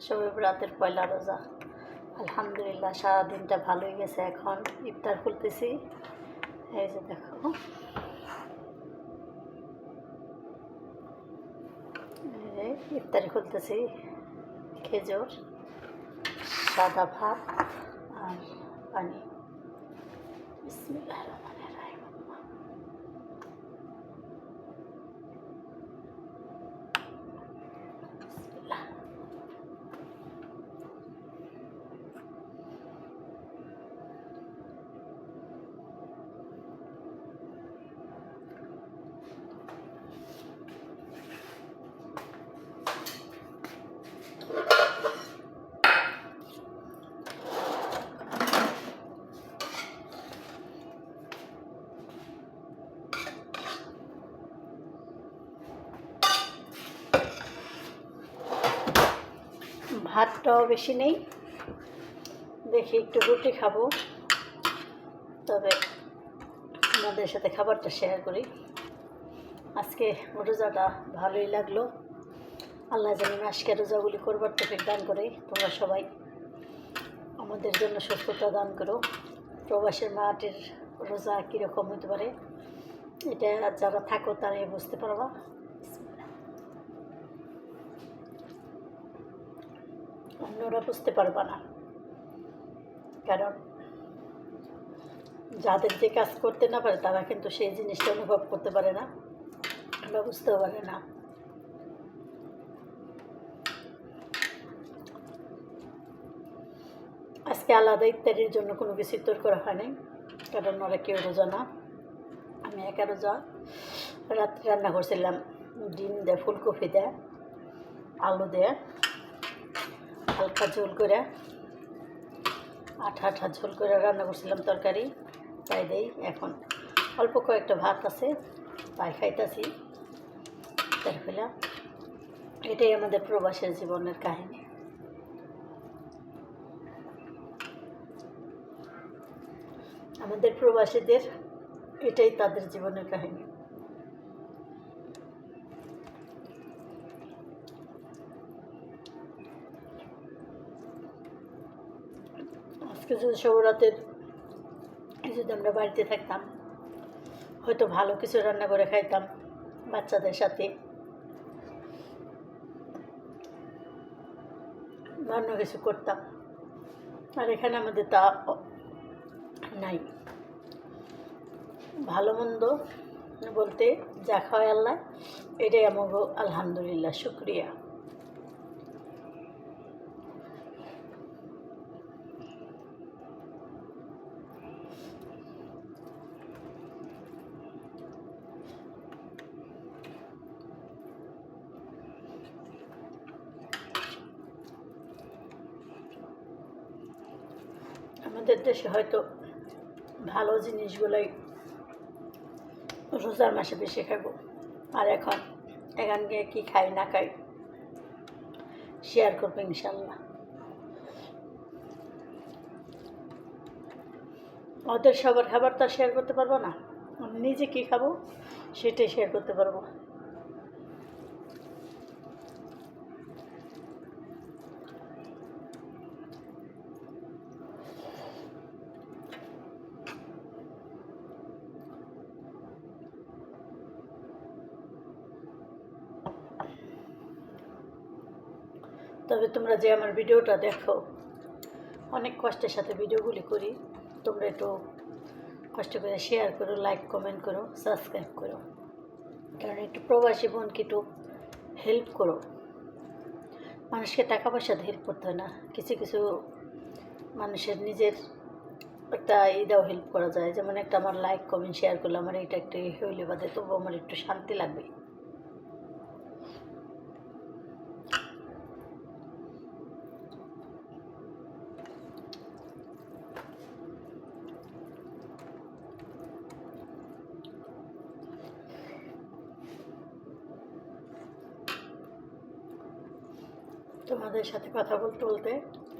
শবে বরাতের পয়লা রোজা। আলহামদুলিল্লাহ সারাদিনটা ভালোই গেছে। এখন ইফতার খুলতেছি। এই যে দেখো, ইফতারি খুলতেছি। খেজুর, সাদা ভাত আর পানি। বিসমিল্লাহির রহমানির রহিম। বিসমিল্লাহ। ভাতটাও বেশি নেই, দেখি একটু রুটি খাবো। তবে আমাদের সাথে খাবারটা শেয়ার করি। আজকে রোজাটা ভালোই লাগলো। আল্লাহ জানি আজকে রোজাগুলি করবার তৌফিক দান করে। তোমরা সবাই আমাদের জন্য সুস্থতা দান করো। প্রবাসের মাটির রোজা কীরকম হতে পারে এটা যারা থাকো তারাই বুঝতে পারবা। অন্যরা বুঝতে পারবা না, কারণ যাদের যে কাজ করতে না পারে তারা কিন্তু সেই জিনিসটা অনুভব করতে পারে না বা বুঝতেও পারে না। আজকে আলাদা ইত্যাদির জন্য কোনো কিছু তৈরি করা হয়নি, কারণ ওরা কেউ রোজা না, আমি একা রোজা। রাত্রে রান্না করছিলাম ডিম দিয়ে, ফুলকপি দিয়ে, আলু দিয়ে হালকা ঝোল করে, আঠা আঠা ঝোল করে রান্না করছিলাম তরকারি। তাই দেই এখন অল্প কয়েকটা ভাত আছে, তাই খাইতেছি। তারপরে এটাই আমাদের প্রবাসের জীবনের কাহিনী। আমাদের প্রবাসীদের এটাই তাদের জীবনের কাহিনী। আজকে যদি শবরাতের যদি আমরা বাড়িতে থাকতাম, হয়তো ভালো কিছু রান্না করে খাইতাম বাচ্চাদের সাথে, অন্য কিছু করতাম। আর এখানে আমাদের তা নাই। ভালো মন্দ বলতে যা খাওয়াই আল্লাহ, এটাই আমাকে আলহামদুলিল্লাহ, শুক্রিয়া। আমাদের দেশে হয়তো ভালো জিনিসগুলোই রোজার মাসে বেশি খাবো। আর এখন এখান গিয়ে কী খাই না খাই শেয়ার করবো ইনশাল্লাহ। ওদের সবার খাবার তো শেয়ার করতে পারবো না, আমি নিজে কী খাবো সেটাই শেয়ার করতে পারবো। তবে তোমরা যে আমার ভিডিওটা দেখো, অনেক কষ্টের সাথে ভিডিওগুলি করি, তোমরা একটু কষ্ট করে শেয়ার করো, লাইক কমেন্ট করো, সাবস্ক্রাইব করো। কারণ একটু প্রবাসী বোনকে একটু হেল্প করো। মানুষকে টাকা পয়সা দিয়ে হেল্প করতে হয় না, কিছু কিছু মানুষের নিজের একটা ইদাও হেল্প করা যায়। যেমন একটা আমার লাইক কমেন্ট শেয়ার করলে আমার এটা একটু হইলে বাদে তবু আমার একটু শান্তি লাগবে। তোমাদের সাথে কথা বলতে বলতে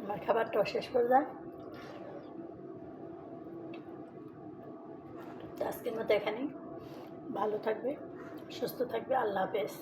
আমার খাবারটাও শেষ করে যায়। আজকের মতো এখানেই। ভালো থাকবে, সুস্থ থাকবে। আল্লাহ হাফেজ।